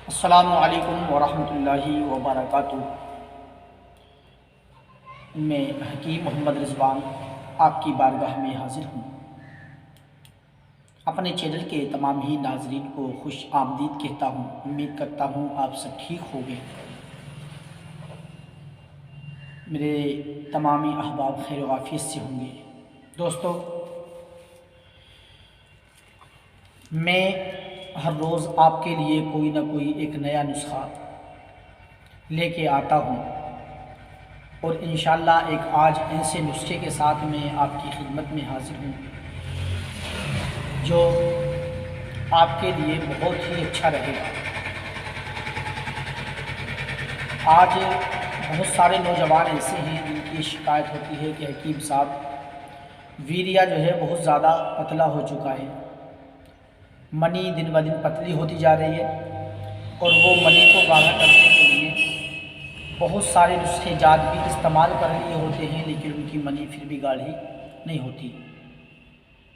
السلام علیکم ورحمۃ اللہ وبرکاتہ۔ میں حکیم محمد رضوان آپ کی بارگاہ میں حاضر ہوں۔ اپنے چینل کے تمام ہی ناظرین کو خوش آمدید کہتا ہوں۔ امید کرتا ہوں آپ سب ٹھیک ہوں گے۔ میرے تمامی احباب خیر و عافیت سے ہوں گے۔ دوستو، میں ہر روز آپ کے لیے کوئی نہ کوئی ایک نیا نسخہ لے کے آتا ہوں، اور انشاءاللہ ایک آج ایسے نسخے کے ساتھ میں آپ کی خدمت میں حاضر ہوں جو آپ کے لیے بہت ہی اچھا رہے گا۔ آج بہت سارے نوجوان ایسے ہیں جن کی شکایت ہوتی ہے کہ حکیم صاحب، ویریا جو ہے بہت زیادہ پتلا ہو چکا ہے، منی دن بدن پتلی ہوتی جا رہی ہے، اور وہ منی کو گاڑھا کرنے کے لیے بہت سارے نسخے جات بھی استعمال کر لیے ہوتے ہیں، لیکن ان کی منی پھر بھی گاڑھی نہیں ہوتی۔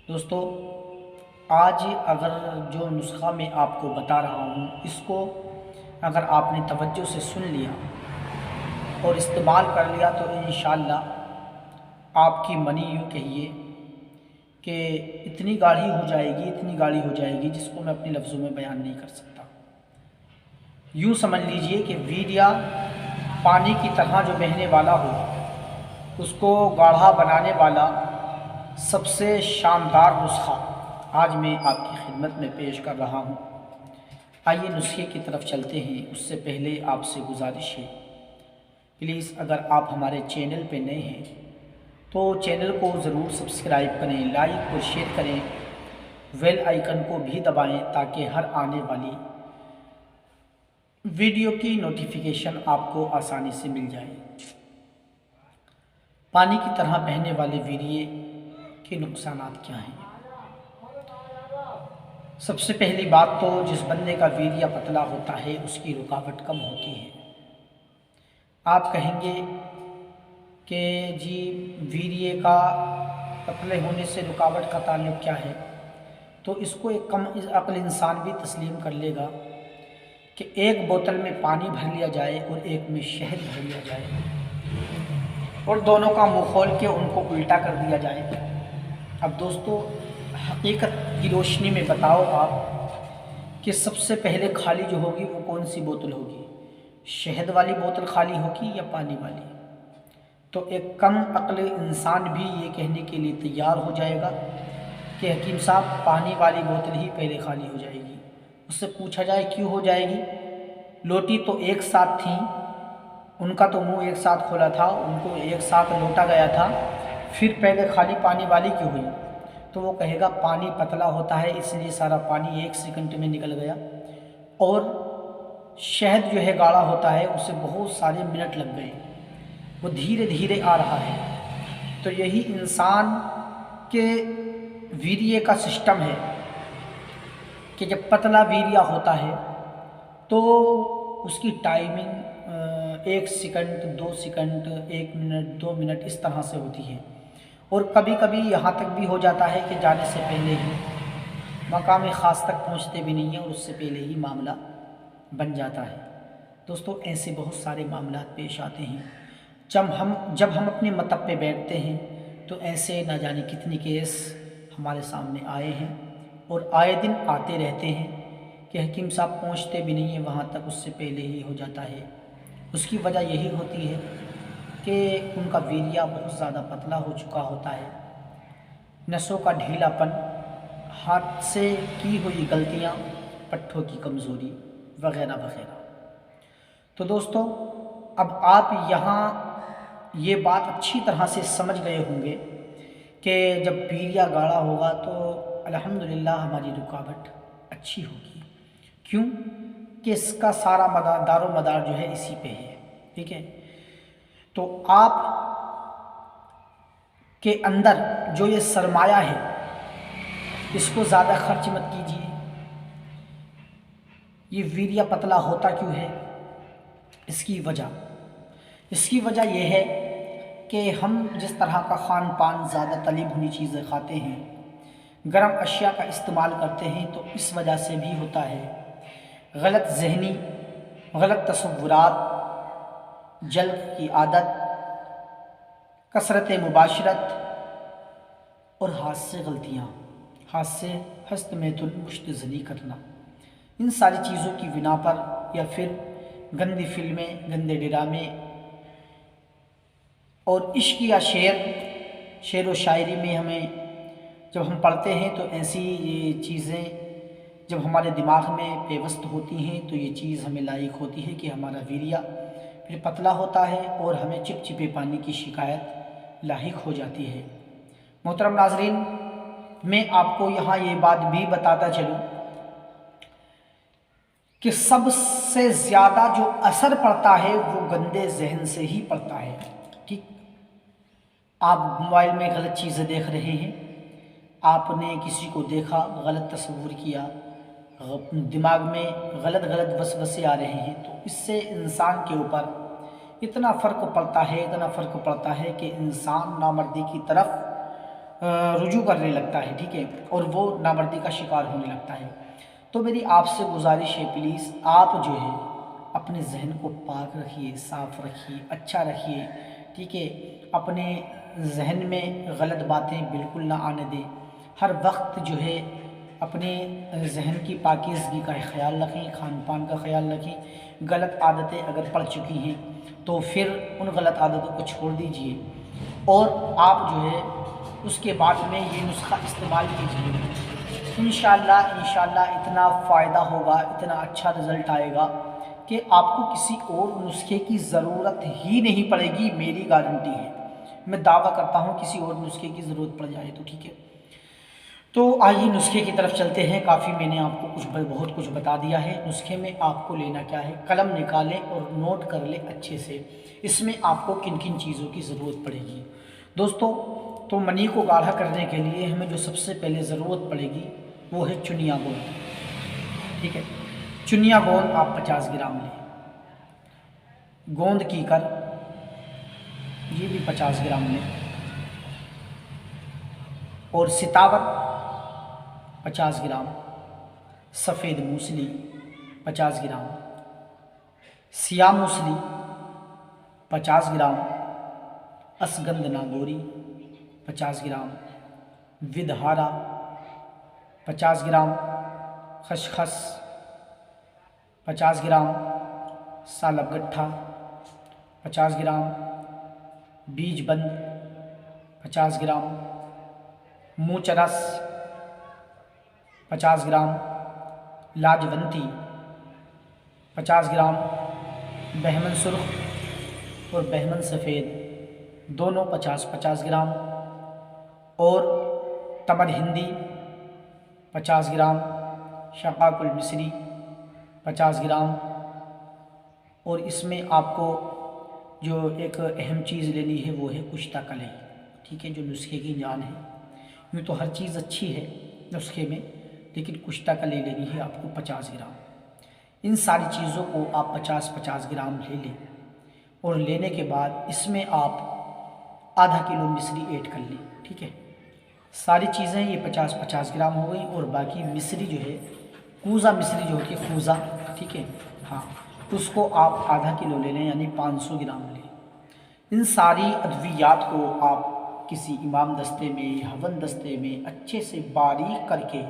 دوستو، آج اگر جو نسخہ میں آپ کو بتا رہا ہوں، اس کو اگر آپ نے توجہ سے سن لیا اور استعمال کر لیا تو انشاءاللہ آپ کی منی یوں کہیے کہ اتنی گاڑھی ہو جائے گی، اتنی گاڑھی ہو جائے گی جس کو میں اپنے لفظوں میں بیان نہیں کر سکتا۔ یوں سمجھ لیجئے کہ ویریا پانی کی طرح جو بہنے والا ہو، اس کو گاڑھا بنانے والا سب سے شاندار نسخہ آج میں آپ کی خدمت میں پیش کر رہا ہوں۔ آئیے نسخے کی طرف چلتے ہیں۔ اس سے پہلے آپ سے گزارش ہے، پلیز اگر آپ ہمارے چینل پہ نئے ہیں تو چینل کو ضرور سبسکرائب کریں، لائک اور شیئر کریں، بیل آئیکن کو بھی دبائیں تاکہ ہر آنے والی ویڈیو کی نوٹیفیکیشن آپ کو آسانی سے مل جائے۔ پانی کی طرح بہنے والے ویریے کے نقصانات کیا ہیں؟ سب سے پہلی بات تو جس بندے کا ویریا پتلا ہوتا ہے اس کی رکاوٹ کم ہوتی ہے۔ آپ کہیں گے کہ جی ویریے کا پتلے ہونے سے رکاوٹ کا تعلق کیا ہے؟ تو اس کو ایک کم عقل انسان بھی تسلیم کر لے گا کہ ایک بوتل میں پانی بھر لیا جائے اور ایک میں شہد بھر لیا جائے، اور دونوں کا منہ کھول کے ان کو الٹا کر دیا جائے۔ اب دوستو، حقیقت کی روشنی میں بتاؤ آپ کہ سب سے پہلے خالی جو ہوگی وہ کون سی بوتل ہوگی؟ شہد والی بوتل خالی ہوگی یا پانی والی؟ تو ایک کم عقل انسان بھی یہ کہنے کے لیے تیار ہو جائے گا کہ حکیم صاحب پانی والی بوتل ہی پہلے خالی ہو جائے گی۔ اس سے پوچھا جائے کیوں ہو جائے گی؟ لوٹی تو ایک ساتھ تھیں، ان کا تو منہ ایک ساتھ کھولا تھا، ان کو ایک ساتھ لوٹا گیا تھا، پھر پہلے خالی پانی والی کیوں ہوئی؟ تو وہ کہے گا پانی پتلا ہوتا ہے اس لیے سارا پانی ایک سیکنڈ میں نکل گیا، اور شہد جو ہے گاڑھا ہوتا ہے اسے بہت سارے منٹ لگ گئے، وہ دھیرے دھیرے آ رہا ہے۔ تو یہی انسان کے ویریے کا سسٹم ہے کہ جب پتلا ویریا ہوتا ہے تو اس کی ٹائمنگ 1 سیکنڈ، 2 سیکنڈ، 1 منٹ، 2 منٹ اس طرح سے ہوتی ہے، اور کبھی کبھی یہاں تک بھی ہو جاتا ہے کہ جانے سے پہلے ہی مقام خاص تک پہنچتے بھی نہیں ہیں اور اس سے پہلے ہی معاملہ بن جاتا ہے۔ دوستو، ایسے بہت سارے معاملات پیش آتے ہیں۔ جب ہم اپنے مطب پہ بیٹھتے ہیں تو ایسے نہ جانے کتنی کیس ہمارے سامنے آئے ہیں اور آئے دن آتے رہتے ہیں کہ حکیم صاحب پہنچتے بھی نہیں ہیں وہاں تک، اس سے پہلے ہی ہو جاتا ہے۔ اس کی وجہ یہی ہوتی ہے کہ ان کا ویریا بہت زیادہ پتلا ہو چکا ہوتا ہے، نسوں کا ڈھیلا پن، ہاتھ سے کی ہوئی غلطیاں، پٹھوں کی کمزوری وغیرہ وغیرہ۔ تو دوستو، اب آپ یہاں یہ بات اچھی طرح سے سمجھ گئے ہوں گے کہ جب ویریا گاڑھا ہوگا تو الحمدللہ ہماری رکاوٹ اچھی ہوگی۔ کیوں کہ اس کا سارا دار و مدار جو ہے اسی پہ ہے، ٹھیک ہے؟ تو آپ کے اندر جو یہ سرمایہ ہے اس کو زیادہ خرچ مت کیجیے۔ یہ ویریا پتلا ہوتا کیوں ہے؟ اس کی وجہ یہ ہے کہ ہم جس طرح کا خان پان، زیادہ تلی بھنی چیزیں کھاتے ہیں، گرم اشیاء کا استعمال کرتے ہیں، تو اس وجہ سے بھی ہوتا ہے۔ غلط ذہنی، غلط تصورات، جلد کی عادت، کثرت مباشرت اور ہاتھ سے غلطیاں، ہاتھ سے ہست میتھن مشتزنی کرنا، ان ساری چیزوں کی بنا پر، یا پھر گندی فلمیں، گندے ڈرامے اور عشق یا شعر و شاعری میں ہمیں جب ہم پڑھتے ہیں تو ایسی یہ چیزیں جب ہمارے دماغ میں پیوست ہوتی ہیں تو یہ چیز ہمیں لاحق ہوتی ہے کہ ہمارا ویریہ پھر پتلا ہوتا ہے اور ہمیں چپچپے پانی کی شکایت لاحق ہو جاتی ہے۔ محترم ناظرین، میں آپ کو یہاں یہ بات بھی بتاتا چلوں کہ سب سے زیادہ جو اثر پڑتا ہے وہ گندے ذہن سے ہی پڑتا ہے۔ ٹھیک، آپ موبائل میں غلط چیزیں دیکھ رہے ہیں، آپ نے کسی کو دیکھا، غلط تصور کیا، دماغ میں غلط وسوسے آ رہے ہیں، تو اس سے انسان کے اوپر اتنا فرق پڑتا ہے کہ انسان نامردی کی طرف رجوع کرنے لگتا ہے، ٹھیک ہے، اور وہ نامردی کا شکار ہونے لگتا ہے۔ تو میری آپ سے گزارش ہے، پلیز آپ جو ہے اپنے ذہن کو پاک رکھیے، صاف رکھیے، اچھا رکھیے، ٹھیک ہے، اپنے ذہن میں غلط باتیں بالکل نہ آنے دیں۔ ہر وقت جو ہے اپنے ذہن کی پاکیزگی کا خیال رکھیں، کھان پان کا خیال رکھیں۔ غلط عادتیں اگر پڑ چکی ہیں تو پھر ان غلط عادتوں کو چھوڑ دیجئے، اور آپ جو ہے اس کے بعد میں یہ نسخہ استعمال کیجئے۔ انشاءاللہ اتنا فائدہ ہوگا، اتنا اچھا رزلٹ آئے گا کہ آپ کو کسی اور نسخے کی ضرورت ہی نہیں پڑے گی، میری گارنٹی ہے۔ میں دعویٰ کرتا ہوں کسی اور نسخے کی ضرورت پڑ جائے تو، ٹھیک ہے۔ تو آئیے نسخے کی طرف چلتے ہیں۔ کافی میں نے آپ کو بہت کچھ بتا دیا ہے۔ نسخے میں آپ کو لینا کیا ہے، قلم نکالیں اور نوٹ کر لیں اچھے سے، اس میں آپ کو کن کن چیزوں کی ضرورت پڑے گی۔ دوستو، تو منی کو گاڑھا کرنے کے لیے ہمیں جو سب سے پہلے ضرورت پڑے گی وہ ہے چنیا گوند، ٹھیک ہے۔ چنیا گوند آپ 50 گرام لیں، گوند کی کر یہ بھی 50 گرام لیں، اور ستاور 50 گرام، سفید موسلی 50 گرام، سیاہ موسلی 50 گرام، اسگند ناگوری 50 گرام، ودہارا 50 گرام، خشخس 50 گرام، سالب گٹھا 50 گرام، بیج بند 50 گرام، موچ رس 50 گرام، لاجونتی 50 گرام، بہمن سرخ اور بہمن سفید دونوں 50 گرام، اور تمر ہندی 50 گرام، شقاق المصری 50 گرام، اور اس میں آپ کو جو ایک اہم چیز لینی ہے وہ ہے کشتہ کلئی، ٹھیک ہے، جو نسخے کی جان ہے۔ یوں تو ہر چیز اچھی ہے نسخے میں، لیکن کشتہ کلئی لینی ہے آپ کو 50 گرام۔ ان ساری چیزوں کو آپ 50 گرام لے لیں، اور لینے کے بعد اس میں آپ ½ کلو مصری ایڈ کر لیں، ٹھیک ہے۔ ساری چیزیں یہ 50 گرام ہو گئی، اور باقی مصری جو ہے، کوزہ مصری جو ہوتی ہے، کوزہ، ٹھیک ہے، ہاں، اس کو آپ ½ کلو لے لیں، یعنی 500 گرام لیں۔ ان ساری ادویات کو آپ کسی امام دستے میں، ہون دستے میں اچھے سے باریک کر کے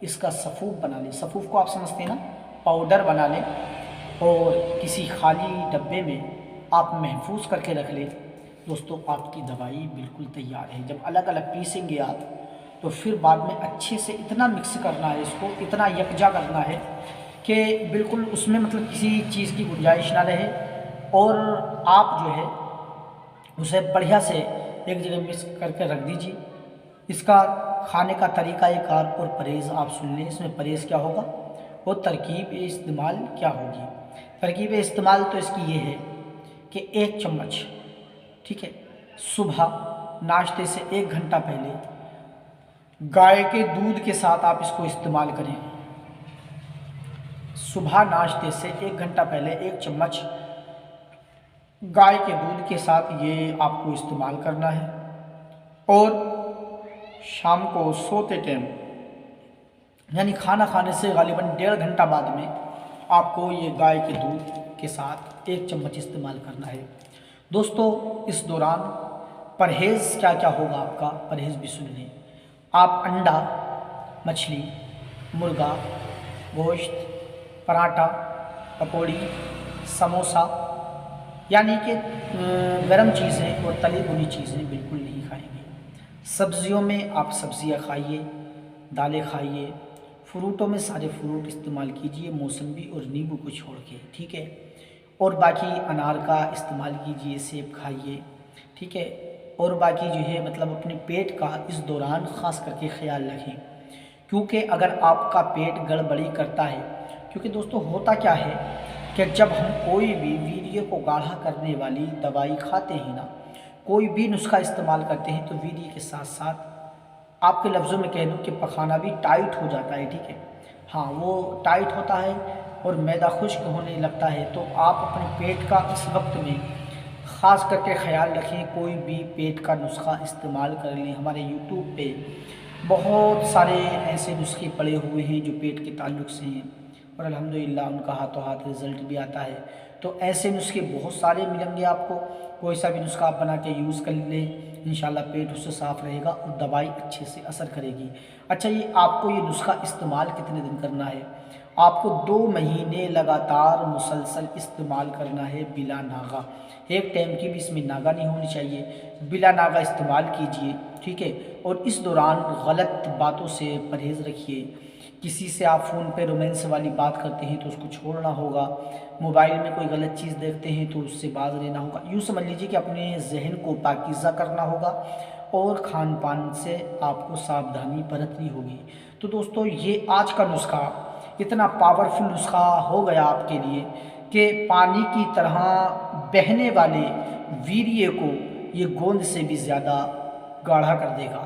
اس کا صفوف بنا لیں۔ صفوف کو آپ سمجھتے ہیں نا، پاؤڈر بنا لیں، اور کسی خالی ڈبے میں آپ محفوظ کر کے رکھ لیں۔ دوستو، آپ کی دوائی بالکل تیار ہے۔ جب الگ الگ پیسیں گے آپ تو پھر بعد میں اچھے سے اتنا مکس کرنا ہے، اس کو اتنا یکجا کرنا ہے کہ بالکل اس میں مطلب کسی چیز کی گنجائش نہ رہے، اور آپ جو ہے اسے بڑھیا سے ایک جگہ مکس کر کے رکھ دیجیے۔ اس کا کھانے کا طریقہ کار اور پرہیز آپ سن لیں، اس میں پرہیز کیا ہوگا اور ترکیب استعمال کیا ہوگی۔ ترکیب استعمال تو اس کی یہ ہے کہ 1 چمچ، ٹھیک ہے، صبح ناشتے سے 1 گھنٹہ پہلے گائے کے دودھ کے ساتھ آپ اس کو استعمال کریں۔ صبح ناشتے سے 1 گھنٹہ پہلے 1 چمچ گائے کے دودھ کے ساتھ یہ آپ کو استعمال کرنا ہے، اور شام کو سوتے ٹائم، یعنی کھانا کھانے سے غالباً 1.5 گھنٹہ بعد میں آپ کو یہ گائے کے دودھ کے ساتھ 1 چمچ استعمال کرنا ہے۔ دوستو اس دوران پرہیز کیا کیا ہوگا آپ کا پرہیز بھی سن لیں۔ آپ انڈا، مچھلی، مرغا، گوشت، پراٹھا، پکوڑی، سموسا یعنی کہ گرم چیزیں اور تلی بھنی چیزیں بالکل نہیں کھائیں گے۔ سبزیوں میں آپ سبزیاں کھائیے، دالیں کھائیے، فروٹوں میں سارے فروٹ استعمال کیجئے موسمی اور نیمبو کو چھوڑ کے، ٹھیک ہے، اور باقی انار کا استعمال کیجئے، سیب کھائیے، ٹھیک ہے، اور باقی جو ہے مطلب اپنے پیٹ کا اس دوران خاص کر کے خیال رکھیں، کیونکہ اگر آپ کا پیٹ گڑبڑی کرتا ہے، کیونکہ دوستو ہوتا کیا ہے کہ جب ہم کوئی بھی ویریے کو گاڑھا کرنے والی دوائی کھاتے ہیں نا، کوئی بھی نسخہ استعمال کرتے ہیں تو ویریے کے ساتھ ساتھ آپ کے لفظوں میں کہہ دوں کہ پخانہ بھی ٹائٹ ہو جاتا ہے، ٹھیک ہے، ہاں وہ ٹائٹ ہوتا ہے اور معدہ خشک ہونے لگتا ہے۔ تو آپ اپنے پیٹ کا اس وقت میں خاص کر کے خیال رکھیں، کوئی بھی پیٹ کا نسخہ استعمال کر لیں۔ ہمارے یوٹیوب پہ بہت سارے ایسے نسخے پڑے ہوئے ہیں جو پیٹ کے تعلق سے ہیں اور الحمدللہ ان کا ہاتھوں ہاتھ رزلٹ بھی آتا ہے۔ تو ایسے نسخے بہت سارے ملیں گے آپ کو، کوئی سا بھی نسخہ آپ بنا کے یوز کر لیں، انشاءاللہ پیٹ اس سے صاف رہے گا اور دوائی اچھے سے اثر کرے گی۔ اچھا یہ آپ کو یہ نسخہ استعمال کتنے دن کرنا ہے؟ آپ کو 2 مہینے لگاتار مسلسل استعمال کرنا ہے بلا ناغہ، ایک ٹائم کی بھی اس میں ناغہ نہیں ہونی چاہیے، بلا ناغہ استعمال کیجئے، ٹھیک ہے، اور اس دوران غلط باتوں سے پرہیز رکھیے۔ کسی سے آپ فون پہ رومانس والی بات کرتے ہیں تو اس کو چھوڑنا ہوگا، موبائل میں کوئی غلط چیز دیکھتے ہیں تو اس سے باز رہنا ہوگا، یوں سمجھ لیجیے کہ اپنے ذہن کو پاکیزہ کرنا ہوگا اور کھان پان سے آپ کو ساودھانی برتنی ہوگی۔ تو دوستو یہ آج کا نسخہ اتنا پاورفل نسخہ ہو گیا آپ کے لیے کہ پانی کی طرح بہنے والے ویریے کو یہ گوند سے بھی زیادہ گاڑھا کر دے گا،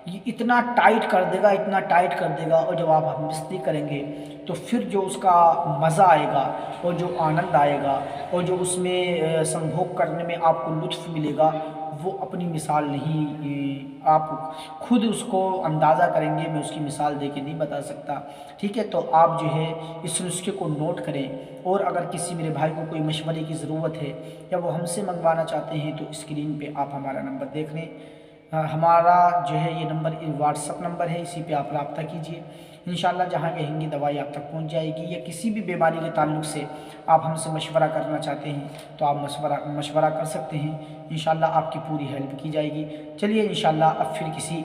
یہ اتنا ٹائٹ کر دے گا، اتنا ٹائٹ کر دے گا، اور جب آپ ہمدردی کریں گے تو پھر جو اس کا مزہ آئے گا اور جو آنند آئے گا اور جو اس میں سنبھوگ کرنے میں آپ کو لطف ملے گا وہ اپنی مثال نہیں، آپ خود اس کو اندازہ کریں گے، میں اس کی مثال دے کے نہیں بتا سکتا، ٹھیک ہے۔ تو آپ جو ہے اس نسخے کو نوٹ کریں، اور اگر کسی میرے بھائی کو کوئی مشورے کی ضرورت ہے یا وہ ہم سے منگوانا چاہتے ہیں تو اسکرین پہ آپ ہمارا نمبر دیکھ لیں، ہمارا جو ہے یہ نمبر واٹس اپ نمبر ہے، اسی پہ آپ رابطہ کیجئے، انشاءاللہ جہاں کہیں گی دوائی آپ تک پہنچ جائے گی۔ یا کسی بھی بیماری کے تعلق سے آپ ہم سے مشورہ کرنا چاہتے ہیں تو آپ مشورہ کر سکتے ہیں، انشاءاللہ آپ کی پوری ہیلپ کی جائے گی۔ چلیے انشاءاللہ اب پھر کسی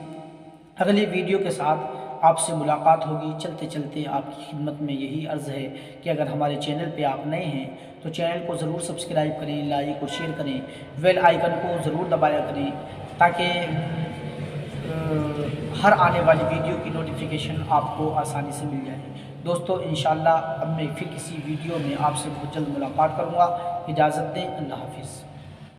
اگلی ویڈیو کے ساتھ آپ سے ملاقات ہوگی۔ چلتے چلتے آپ کی خدمت میں یہی عرض ہے کہ اگر ہمارے چینل پہ آپ نئے ہیں تو چینل کو ضرور سبسکرائب کریں، لائک اور شیئر کریں، بیل آئیکن کو ضرور دبایا کریں تاکہ ہر آنے والی ویڈیو کی نوٹیفیکیشن آپ کو آسانی سے مل جائے۔ دوستو انشاءاللہ اب میں پھر کسی ویڈیو میں آپ سے بہت جلد ملاقات کروں گا، اجازت دیں، اللہ حافظ۔